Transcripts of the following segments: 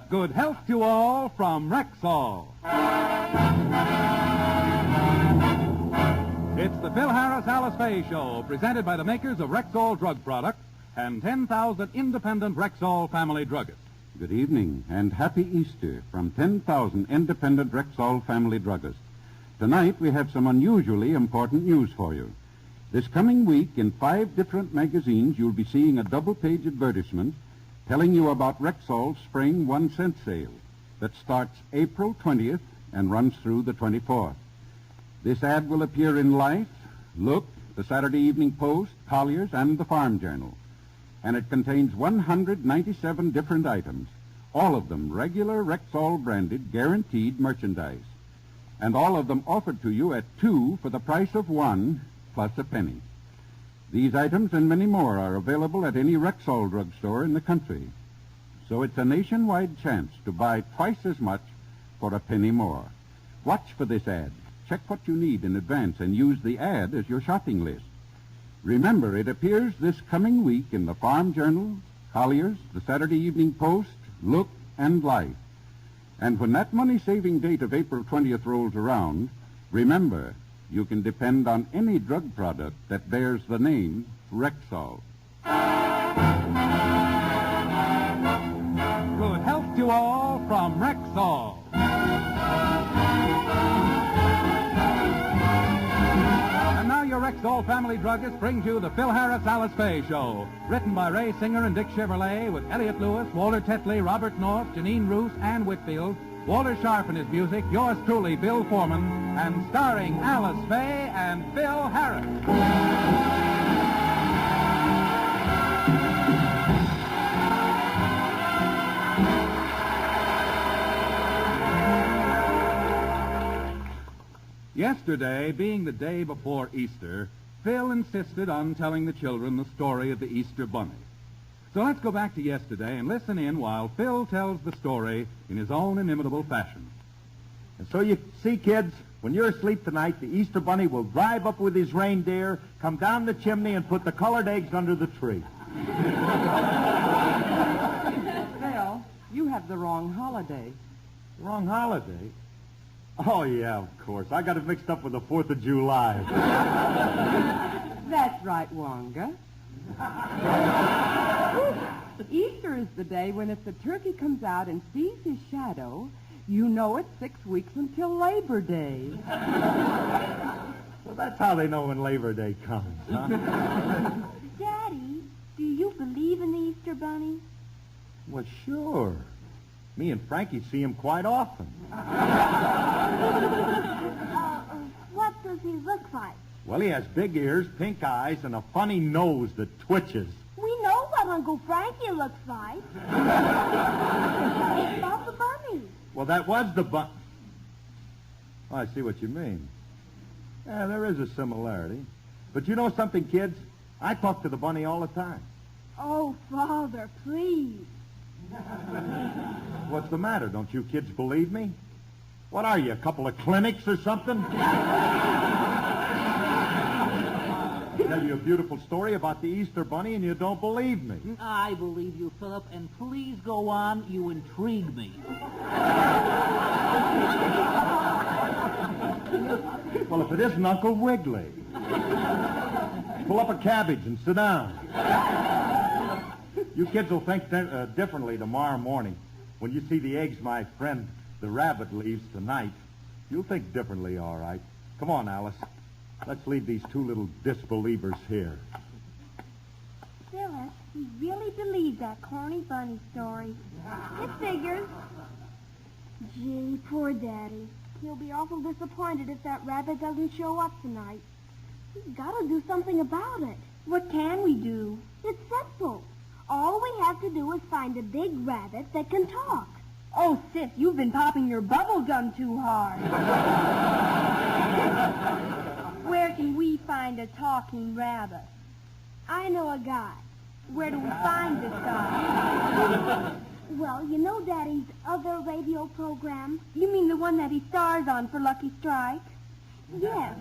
Good health to all from Rexall. It's the Phil Harris Alice Faye Show, presented by the makers of Rexall drug products and 10,000 independent Rexall family druggists. Good evening and happy Easter from 10,000 independent Rexall family druggists. Tonight we have some unusually important news for you. This coming week in 5 different magazines you'll be seeing a double-page advertisement telling you about Rexall's Spring 1-cent sale that starts April 20th and runs through the 24th. This ad will appear in Life, Look, the Saturday Evening Post, Collier's, and the Farm Journal. And it contains 197 different items, all of them regular Rexall branded guaranteed merchandise. And all of them offered to you at 2 for the price of 1 plus a penny. These items and many more are available at any Rexall drugstore in the country. So it's a nationwide chance to buy twice as much for a penny more. Watch for this ad. Check what you need in advance and use the ad as your shopping list. Remember, it appears this coming week in the Farm Journal, Collier's, the Saturday Evening Post, Look, and Life. And when that money-saving date of April 20th rolls around, remember, you can depend on any drug product that bears the name Rexall. Good health to all from Rexall. And now your Rexall family druggist brings you the Phil Harris Alice Faye Show. Written by Ray Singer and Dick Chevrolet with Elliott Lewis, Walter Tetley, Robert North, Janine Roos, Ann Whitfield, Walter Sharp and his music, yours truly, Bill Foreman, and starring Alice Faye and Phil Harris. Yesterday, being the day before Easter, Phil insisted on telling the children the story of the Easter Bunny. So let's go back to yesterday and listen in while Phil tells the story in his own inimitable fashion. And so you see, kids, when you're asleep tonight, the Easter Bunny will drive up with his reindeer, come down the chimney, and put the colored eggs under the tree. Phil, you have the wrong holiday. Wrong holiday? Oh, yeah, of course. I got it mixed up with the 4th of July. That's right, Wonga. Easter is the day when if the turkey comes out and sees his shadow, you know it's 6 weeks until Labor Day. Well, that's how they know when Labor Day comes, huh? Daddy, do you believe in the Easter Bunny? Well, sure. Me and Frankie see him quite often. What does he look like? Well, he has big ears, pink eyes, and a funny nose that twitches. We know what Uncle Frankie looks like. It's about the bunny. Well, that was the bunny. Oh, I see what you mean. Yeah, there is a similarity. But you know something, kids? I talk to the bunny all the time. Oh, Father, please. What's the matter? Don't you kids believe me? What are you, a couple of clinics or something? Tell you a beautiful story about the Easter Bunny and you don't believe me. I believe you, Philip, and please go on. You intrigue me. Well, if it isn't Uncle Wiggily. Pull up a cabbage and sit down. You kids will think differently tomorrow morning. When you see the eggs my friend the rabbit leaves tonight, you'll think differently, all right. Come on, Alice. Let's leave these 2 little disbelievers here. Phyllis, he really believed that corny bunny story. It figures. Gee, poor Daddy. He'll be awful disappointed if that rabbit doesn't show up tonight. We've got to do something about it. What can we do? It's simple. All we have to do is find a big rabbit that can talk. Oh, Sis, you've been popping your bubble gum too hard. Where can we find a talking rabbit? I know a guy. Where do we find this guy? Well, you know Daddy's other radio program? You mean the one that he stars on for Lucky Strike? Yes.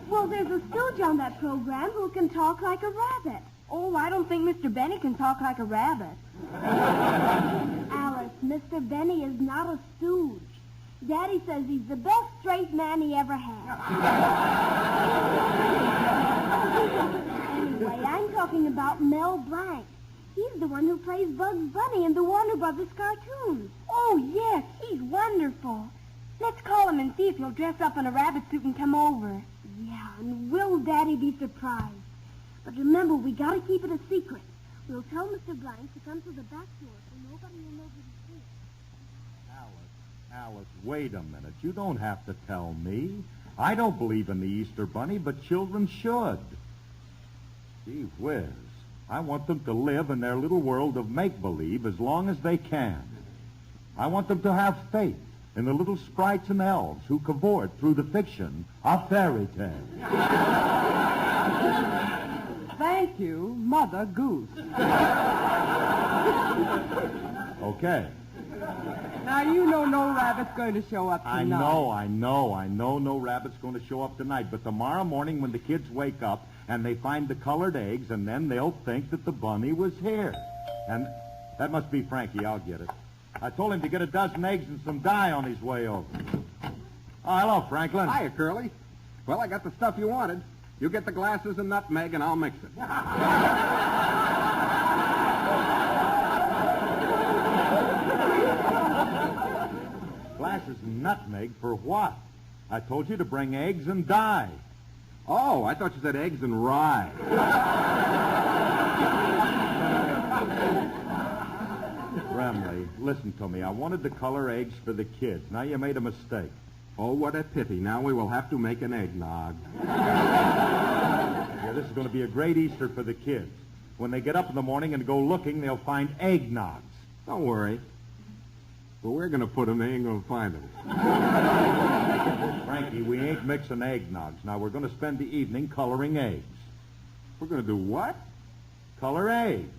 Well, there's a stooge on that program who can talk like a rabbit. Oh, I don't think Mr. Benny can talk like a rabbit. Alice, Mr. Benny not a stooge. Daddy says he's the best straight man he ever had. Anyway, I'm talking about Mel Blanc. He's the one who plays Bugs Bunny in the Warner Brothers cartoons. Oh, yes, he's wonderful. Let's call him and see if he'll dress up in a rabbit suit and come over. Yeah, and will Daddy be surprised? But remember, we gotta keep it a secret. We'll tell Mr. Blank to come to the back door so nobody will know who he's here. Alice, wait a minute. You don't have to tell me. I don't believe in the Easter Bunny, but children should. Gee whiz. I want them to live in their little world of make-believe as long as they can. I want them to have faith in the little sprites and elves who cavort through the fiction of fairy tales. Thank you, Mother Goose. Okay. Now, you know no rabbit's going to show up tonight. I know no rabbit's going to show up tonight. But tomorrow morning when the kids wake up and they find the colored eggs, and then they'll think that the bunny was here. And that must be Frankie. I'll get it. I told him to get a dozen eggs and some dye on his way over. Oh, hello, Franklin. Hiya, Curly. Well, I got the stuff you wanted. You get the glasses and nutmeg, and I'll mix it. Glasses and nutmeg for what? I told you to bring eggs and dye. Oh, I thought you said eggs and rye. Bramley, listen to me. I wanted to color eggs for the kids. Now you made a mistake. Oh, what a pity. Now we will have to make an eggnog. Yeah, this is going to be a great Easter for the kids. When they get up in the morning and go looking, they'll find eggnogs. Don't worry. But we're going to put them. They ain't going to find them. Frankie, we ain't mixing eggnogs. Now, we're going to spend the evening coloring eggs. We're going to do what? Color eggs.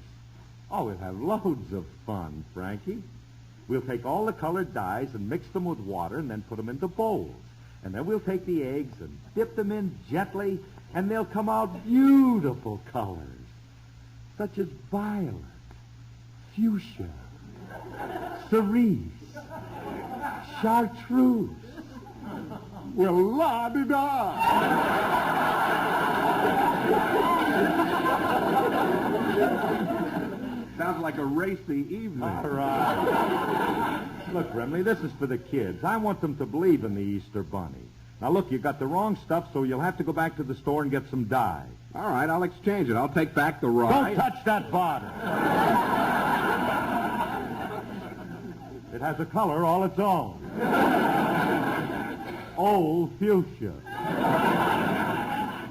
Oh, we'll have loads of fun, Frankie. We'll take all the colored dyes and mix them with water and then put them into bowls. And then we'll take the eggs and dip them in gently, and they'll come out beautiful colors, such as violet, fuchsia, cerise, chartreuse. Well, la-di-da! Sounds like a racy evening. All right. Look, Brimley, this is for the kids. I want them to believe in the Easter Bunny. Now, look, you got the wrong stuff, so you'll have to go back to the store and get some dye. All right, I'll exchange it. I'll take back the rye. Don't touch that bottle. It has a color all its own. Old fuchsia.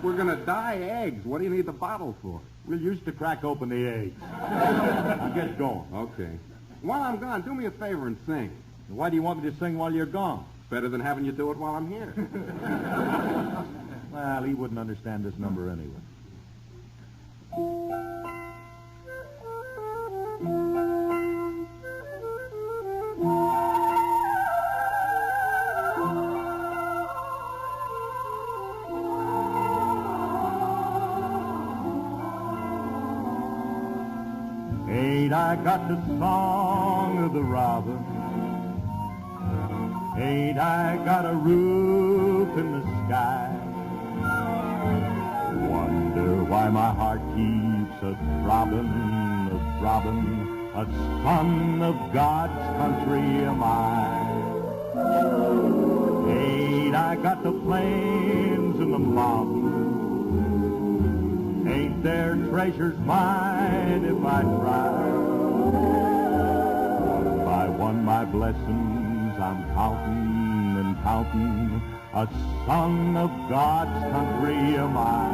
We're going to dye eggs. What do you need the bottle for? We'll use to crack open the eggs. Now get going. Okay. While I'm gone, do me a favor and sing. Why do you want me to sing while you're gone? Better than having you do it while I'm here. Well, he wouldn't understand this number anyway. Ain't I got the song of the robin? Ain't I got a roof in the sky? Wonder why my heart keeps a-throbbing, a son of God's country am I. Ain't I got the plains and the mountains? Ain't there treasures mine if I try? One by one my blessings I'm counting and counting. A son of God's country am I.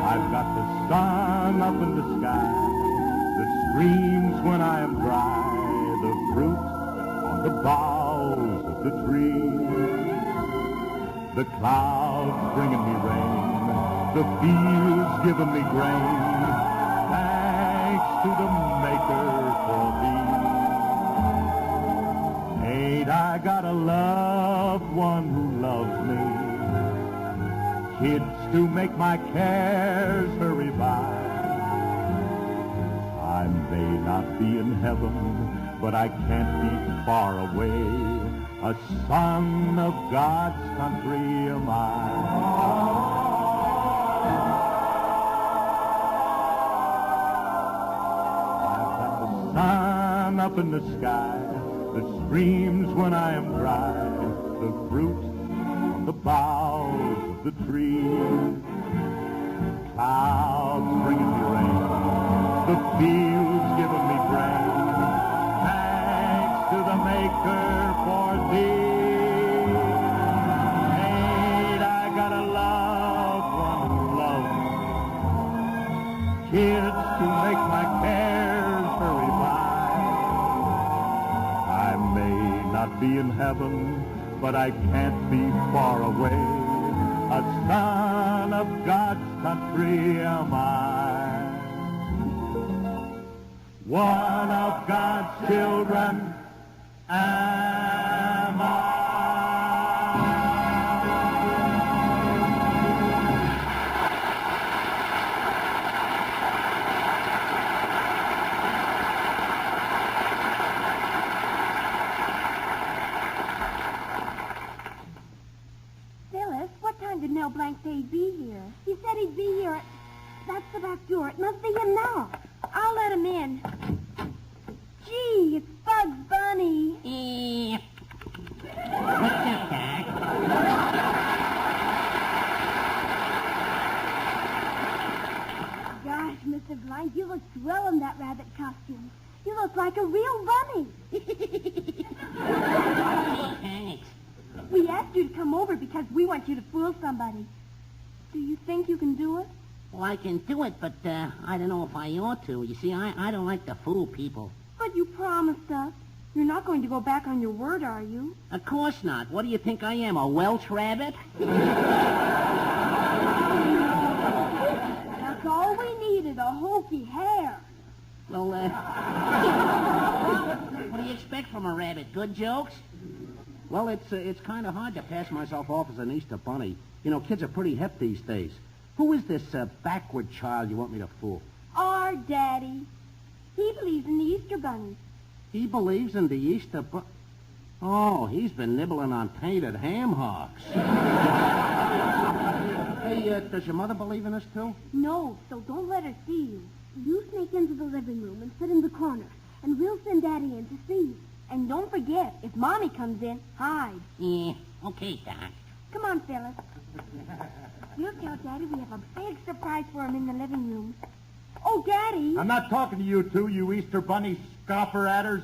I've got the sun up in the sky that streams when I am dry. The fruit on the boughs of the tree. The clouds bringing me rain. The fields giving me grain. Thanks to the Maker for thee. Ain't I got a loved one who loves me? Kids to make my cares hurry by. I'm may not be in heaven, but I can't be far away. A son of God's country am I. Sun up in the sky that streams when I am dry, the fruit on the boughs of the trees, clouds bringing me rain, the fields giving me grain, thanks to the Maker for thee. Ain't I got a loved one who loves me, kids to make my cares hurry by. I may not be in heaven, but I can't be far away. A son of God's country am I. One of God's children am I. Did Mel Blanc say he'd be here? He said he'd be here. That's the back door. It must be him now. I'll let him in. Gee, it's Bugs Bunny. What's up, Doc? Gosh, Mr. Blanc, you look swell in that rabbit costume. You look like a real bunny. Thanks. We asked you to come over because we want you to fool somebody. Do you think you can do it? Well, I can do it, but I don't know if I ought to. You see, I don't like to fool people. But you promised us. You're not going to go back on your word, are you? Of course not. What do you think I am, a Welsh rabbit? That's all we needed, a hokey hair. Well, what do you expect from a rabbit? Good jokes? Well, it's kind of hard to pass myself off as an Easter bunny. You know, kids are pretty hip these days. Who is this backward child you want me to fool? Our daddy. He believes in the Easter bunny. He believes in the Easter Oh, he's been nibbling on painted ham hocks. Hey, does your mother believe in us, too? No, so don't let her see you. You sneak into the living room and sit in the corner, and we'll send Daddy in to see you. And don't forget, if Mommy comes in, hide. Yeah, okay, Doc. Come on, Phyllis. We'll tell Daddy we have a big surprise for him in the living room. Oh, Daddy! I'm not talking to you two, you Easter Bunny scoffer-atters.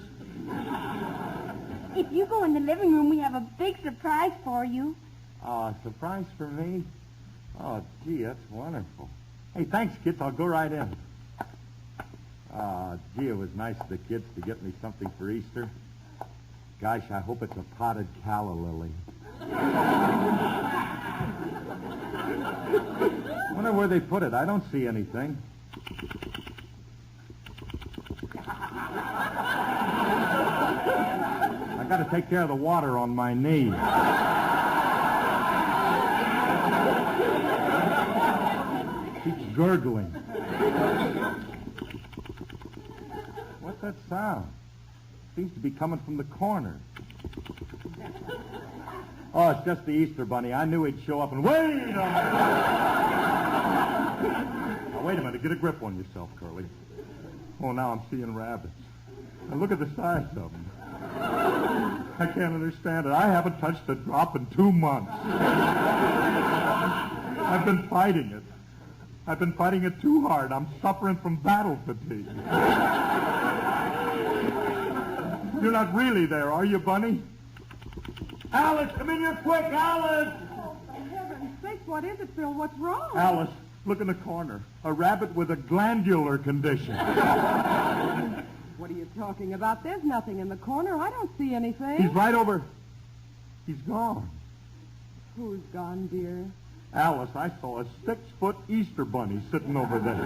If you go in the living room, we have a big surprise for you. Oh, a surprise for me? Oh, gee, that's wonderful. Hey, thanks, kids. I'll go right in. Gee, it was nice of the kids to get me something for Easter. Gosh, I hope it's a potted calla lily. Wonder where they put it. I don't see anything. I got to take care of the water on my knee. Keeps gurgling. What's that sound? Seems to be coming from the corner. Oh, it's just the Easter Bunny. I knew he'd show up and... Wait a minute! Now, wait a minute. Get a grip on yourself, Curly. Oh, now I'm seeing rabbits. Now, look at the size of them. I can't understand it. I haven't touched a drop in 2 months. I've been fighting it. I've been fighting it too hard. I'm suffering from battle fatigue. You're not really there, are you, Bunny? Alice, come in here quick, Alice! Oh, for heaven's sake, what is it, Phil? What's wrong? Alice, look in the corner. A rabbit with a glandular condition. What are you talking about? There's nothing in the corner. I don't see anything. He's right over... He's gone. Who's gone, dear? Alice, I saw a 6-foot Easter Bunny sitting over there.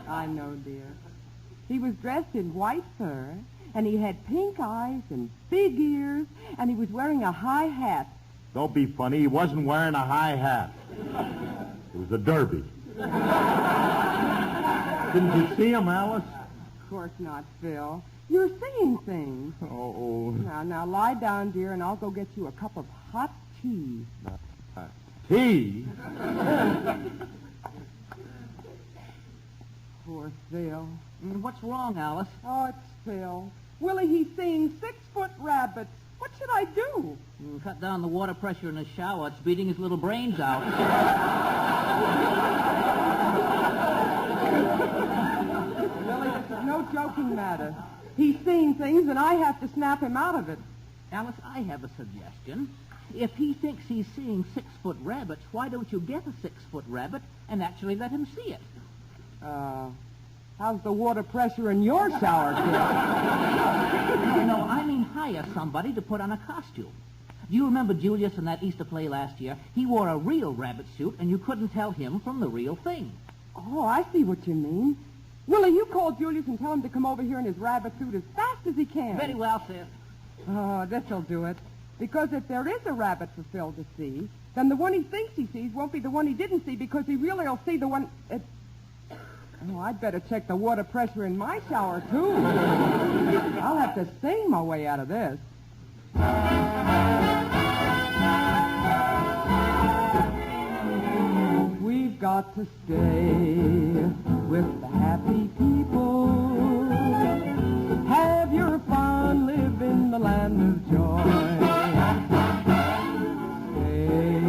I know, dear. He was dressed in white fur, and he had pink eyes and big ears, and he was wearing a high hat. Don't be funny. He wasn't wearing a high hat. It was a derby. Didn't you see him, Alice? Of course not, Phil. You're seeing things. Oh. Now lie down, dear, and I'll go get you a cup of hot tea. Tea? Poor Phil. What's wrong, Alice? Oh, it's Phil. Willie, he's seeing 6-foot rabbits. What should I do? Cut down the water pressure in the shower. It's beating his little brains out. Willie, this is no joking matter. He's seeing things, and I have to snap him out of it. Alice, I have a suggestion. If he thinks he's seeing 6-foot rabbits, why don't you get a 6-foot rabbit and actually let him see it? How's the water pressure in your shower, kid? No, I mean hire somebody to put on a costume. Do you remember Julius in that Easter play last year? He wore a real rabbit suit, and you couldn't tell him from the real thing. Oh, I see what you mean. Willie, you call Julius and tell him to come over here in his rabbit suit as fast as he can. Very well, sis. Oh, this'll do it. Because if there is a rabbit for Phil to see, then the one he thinks he sees won't be the one he didn't see because he really will see the one... Oh, I'd better check the water pressure in my shower, too. I'll have to sing my way out of this. We've got to stay with the happy people. Have your fun, live in the land of joy. Stay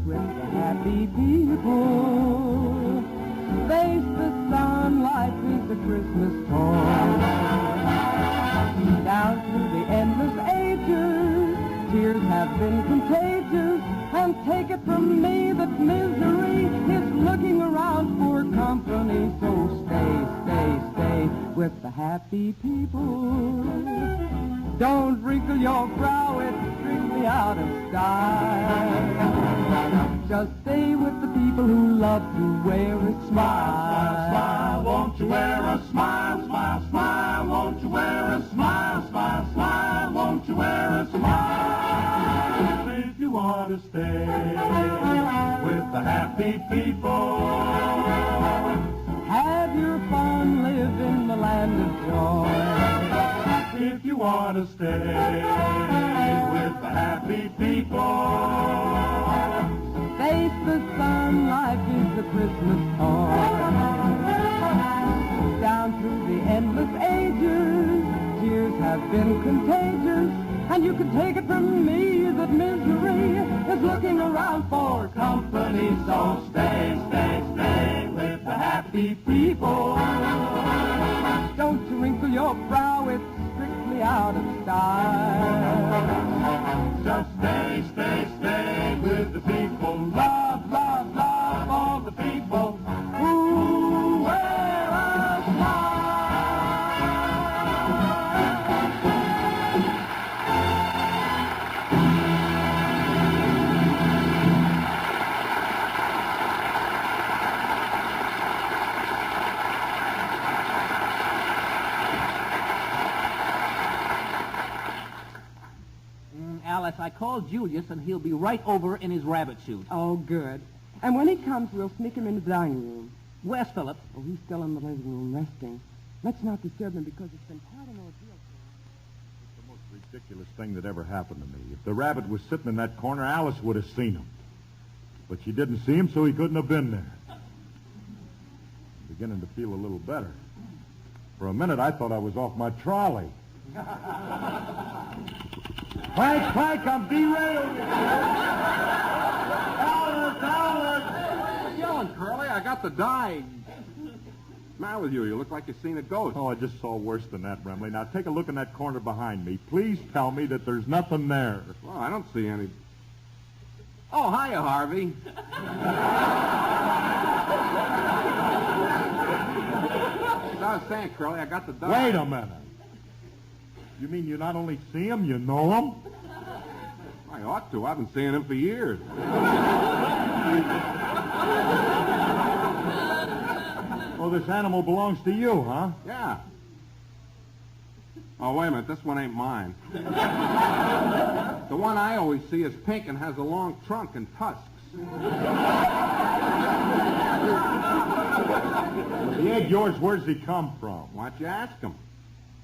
with the happy people. Face the sun, life is a Christmas toy. Down through the endless ages, tears have been contagious, and take it from me that misery is looking around for company. So stay, stay, stay with the happy people. Don't wrinkle your brow, it's strictly out of style. Just stay with the people who love to wear a smile. Smile, won't you wear a smile? Smile, smile, won't you wear a smile? Smile, smile, won't you wear a smile? If you want to stay with the happy people, have your fun, live in the land of joy. if you want to stay with the happy people, Face the sun, life is a Christmas toy. Down through the endless ages, tears have been contagious, and you can take it from me that misery is looking around for company. So stay, stay, stay with the happy people. Don't you wrinkle your brow, it's strictly out of style. just stay, stay, stay with the people. Love, love, love all the people who wear a smile. Alice, I called Julius, and he'll be right over in his rabbit suit. Oh, good. And when he comes, we'll sneak him in the dining room. Where's Philip? Oh, he's still in the living room resting. Let's not disturb him because it's been quite an ordeal. It's the most ridiculous thing that ever happened to me. If the rabbit was sitting in that corner, Alice would have seen him. But she didn't see him, so he couldn't have been there. I'm beginning to feel a little better. For a minute, I thought I was off my trolley. Clank, clank, I'm derailed. Alice, Alice! What are you yelling, Curly? I got the dye. What's the matter with you? You look like you've seen a ghost. Oh, I just saw worse than that, Remley. Now, take a look in that corner behind me. Please tell me that there's nothing there. Well, I don't see any. Oh, hiya, Harvey. As I was saying, Curly, I got the dye. Wait a minute. You mean you not only see him, you know him? I ought to. I've been seeing him for years. Oh, this animal belongs to you, huh? Yeah. Oh, wait a minute. This one ain't mine. The one I always see is pink and has a long trunk and tusks. The egg yours, where's he come from? Why don't you ask him?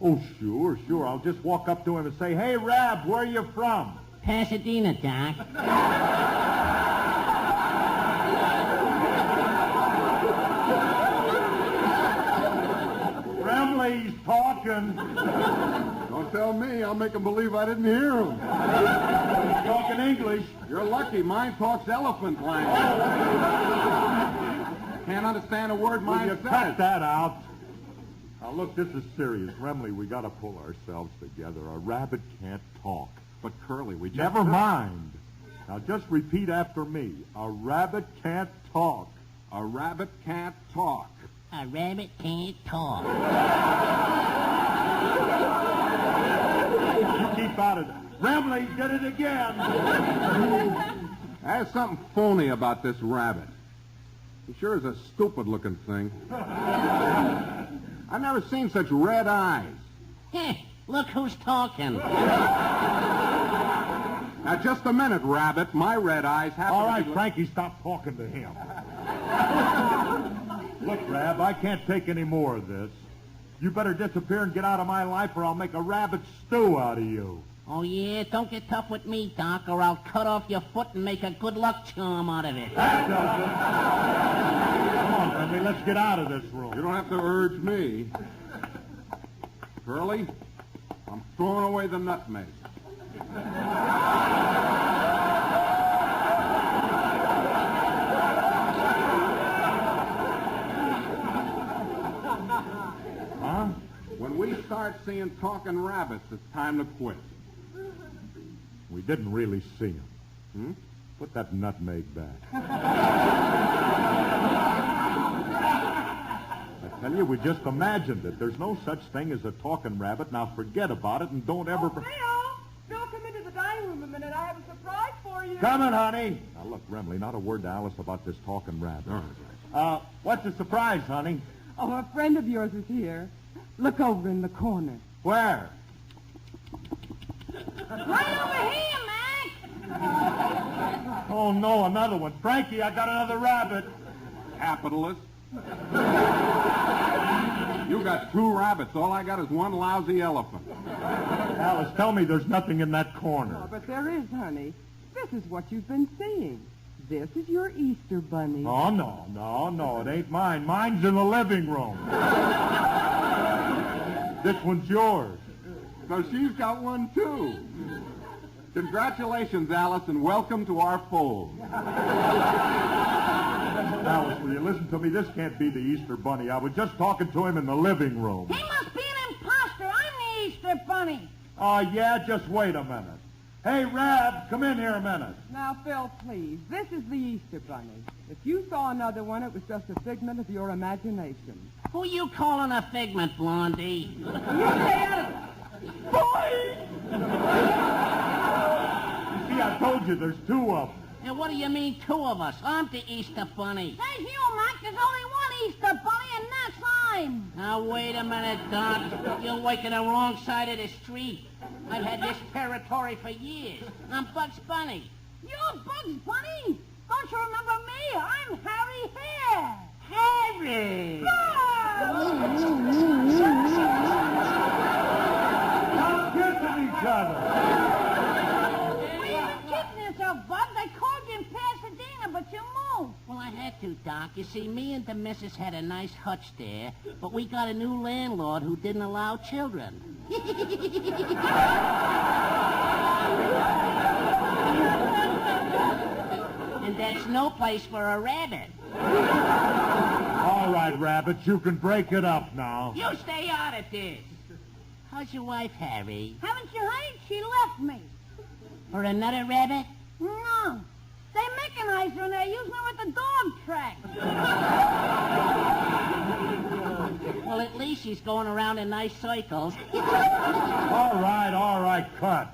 Oh, sure. I'll just walk up to him and say, "Hey, Rab, where you from?" Pasadena, Doc. Remley's talking. Don't tell me. I'll make him believe I didn't hear him. He's talking English. You're lucky. Mine talks elephant language. Can't understand a word Will mine you says. cut that out? Now, look, this is serious. Remley, we got to pull ourselves together. A rabbit can't talk. But, Curly, we just... Never mind. Now, just repeat after me. A rabbit can't talk. A rabbit can't talk. A rabbit can't talk. You keep out of it. Remley did it again. There's something phony about this rabbit. He sure is a stupid-looking thing. I've never seen such red eyes. Heh, look who's talking. Now, just a minute, Rabbit. My red eyes have All right, Frankie, stop talking to him. Look, Rab, I can't take any more of this. You better disappear and get out of my life or I'll make a rabbit stew out of you. Oh, yeah? Don't get tough with me, Doc, or I'll cut off your foot and make a good luck charm out of it. That does it. Come on, Remley, let's get out of this room. You don't have to urge me. Curly, I'm throwing away the nutmeg. Huh? When we start seeing talking rabbits, it's time to quit. We didn't really see him. Hmm? Put that nutmeg back. I tell you, we just imagined it. There's no such thing as a talking rabbit. Now forget about it and don't ever... Phil, come into the dining room a minute. I have a surprise for you. Coming, honey. Now, look, Remley, not a word to Alice about this talking rabbit. What's the surprise, honey? Oh, a friend of yours is here. Look over in the corner. Where? Right over here, Mac. Oh, no, another one. Frankie, I got another rabbit. Capitalist. You got two rabbits. All I got is one lousy elephant. Alice, tell me there's nothing in that corner. Oh, but there is, honey. This is what you've been seeing. This is your Easter bunny. Oh, no, it ain't mine. Mine's in the living room. This one's yours. So she's got one, too. Congratulations, Alice, and welcome to our fold. Alice, will you listen to me? This can't be the Easter bunny. I was just talking to him in the living room. He must be an imposter. I'm the Easter bunny. Oh, yeah? Just wait a minute. Hey, Rab, come in here a minute. Now, Phil, please. This is the Easter bunny. If you saw another one, it was just a figment of your imagination. Who you calling a figment, Blondie? You stay out of it. Boy! You see, I told you there's two of them. And what do you mean, two of us? I'm the Easter bunny. Hey, you, Mac, there's only one Easter bunny, and that's I'm. Now, wait a minute, Doc. You're working the wrong side of the street. I've had this territory for years. I'm Bugs Bunny. You're Bugs Bunny? Don't you remember me? I'm Harry Hare. Harry! Stop kissing each other. Well, you've been kicking yourself, Bud. They called you in Pasadena, but you moved. Well, I had to, Doc. You see, me and the missus had a nice hutch there, but we got a new landlord who didn't allow children. And that's no place for a rabbit. All right, Rabbit, you can break it up now. You stay out of this. How's your wife, Harry? Haven't you heard? She left me. For another rabbit? No. They mechanize her and they're using her at the dog track. Well, at least she's going around in nice circles. All right, cut.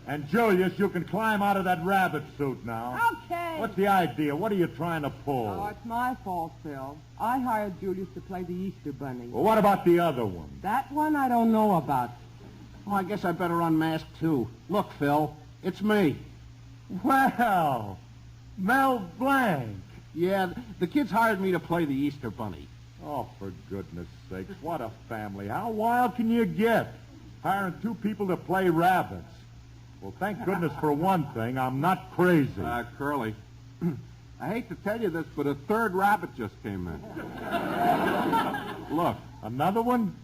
And Julius, you can climb out of that rabbit suit now. Okay. What's the idea? What are you trying to pull? Oh, it's my fault, Phil. I hired Julius to play the Easter bunny. Well, what about the other one? That one I don't know about. Oh, I guess I better unmask, too. Look, Phil, it's me. Well, Mel Blanc. Yeah, the kids hired me to play the Easter Bunny. Oh, for goodness sakes, what a family. How wild can you get? Hiring two people to play rabbits. Well, thank goodness for one thing, I'm not crazy. Curly, I hate to tell you this, but a third rabbit just came in. Look, another one?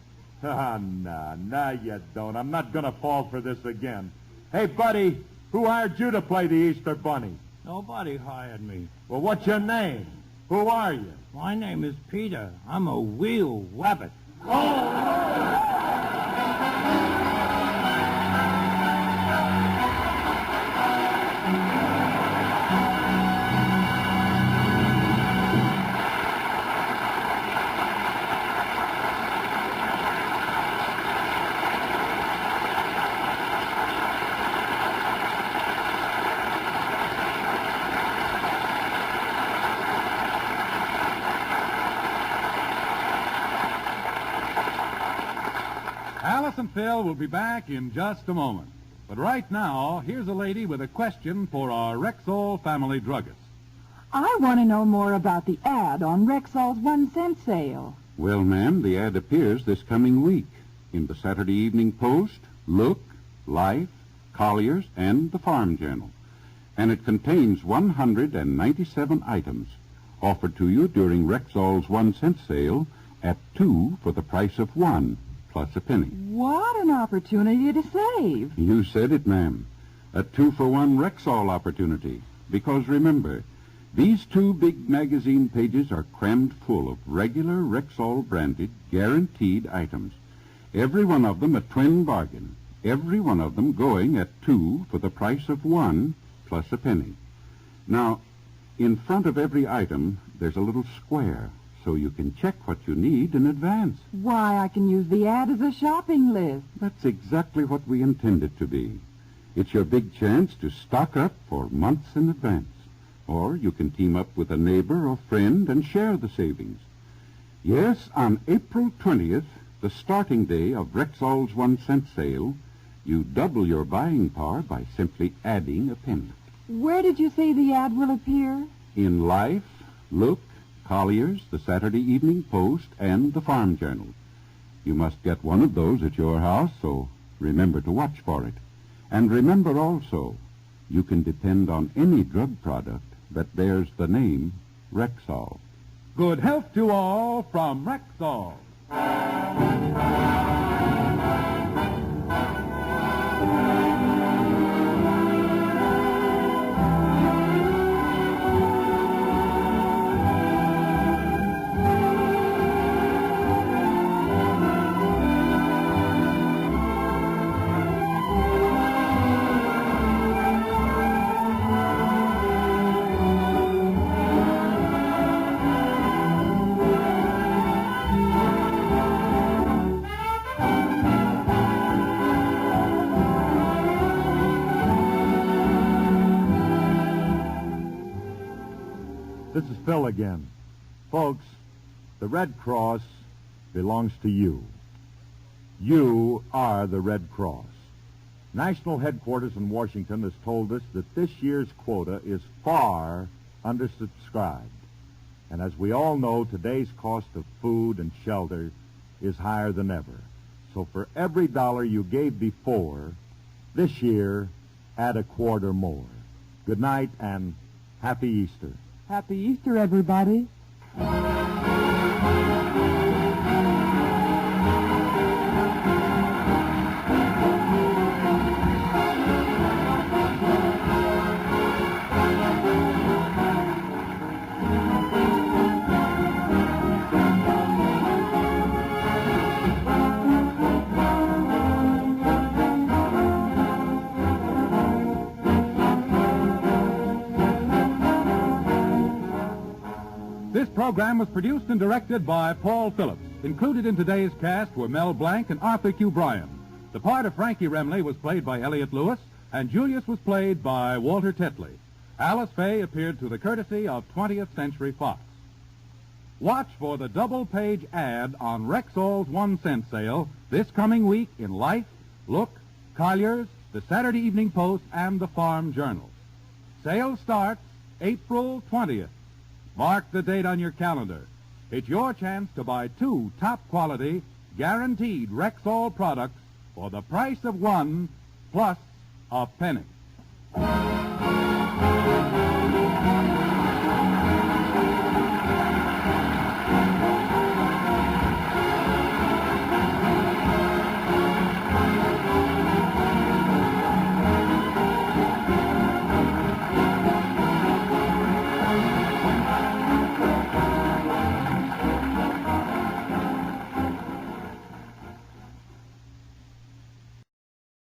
Nah, you don't. I'm not going to fall for this again. Hey, buddy, who hired you to play the Easter Bunny? Nobody hired me. Well, what's your name? Who are you? My name is Peter. I'm a wheel rabbit. Alice and Phil will be back in just a moment. But right now, here's a lady with a question for our Rexall family druggist. I want to know more about the ad on Rexall's 1-cent sale. Well, ma'am, the ad appears this coming week in the Saturday Evening Post, Look, Life, Collier's, and the Farm Journal. And it contains 197 items offered to you during Rexall's 1-cent sale at 2 for the price of 1, plus a penny. What an opportunity to save. You said it, ma'am. A 2-for-1 Rexall opportunity. Because remember, these 2 big magazine pages are crammed full of regular Rexall-branded, guaranteed items. Every one of them a twin bargain. Every one of them going at 2 for the price of 1, plus a penny. Now, in front of every item, there's a little square, so you can check what you need in advance. Why, I can use the ad as a shopping list. That's exactly what we intend it to be. It's your big chance to stock up for months in advance. Or you can team up with a neighbor or friend and share the savings. Yes, on April 20th, the starting day of Rexall's 1-cent sale, you double your buying power by simply adding a penny. Where did you say the ad will appear? In Life, Look, Collier's, the Saturday Evening Post, and the Farm Journal. You must get one of those at your house, so remember to watch for it. And remember also, you can depend on any drug product that bears the name Rexall. Good health to all from Rexall. This is Phil again. Folks, the Red Cross belongs to you. You are the Red Cross. National headquarters in Washington has told us that this year's quota is far undersubscribed. And as we all know, today's cost of food and shelter is higher than ever. So for every dollar you gave before, this year, add a quarter more. Good night and happy Easter. Happy Easter, everybody. This program was produced and directed by Paul Phillips. Included in today's cast were Mel Blanc and Arthur Q. Bryan. The part of Frankie Remley was played by Elliott Lewis, and Julius was played by Walter Tetley. Alice Faye appeared through the courtesy of 20th Century Fox. Watch for the double-page ad on Rexall's 1-cent sale this coming week in Life, Look, Collier's, the Saturday Evening Post, and the Farm Journal. Sale starts April 20th. Mark the date on your calendar. It's your chance to buy 2 top-quality, guaranteed Rexall products for the price of 1 plus a penny.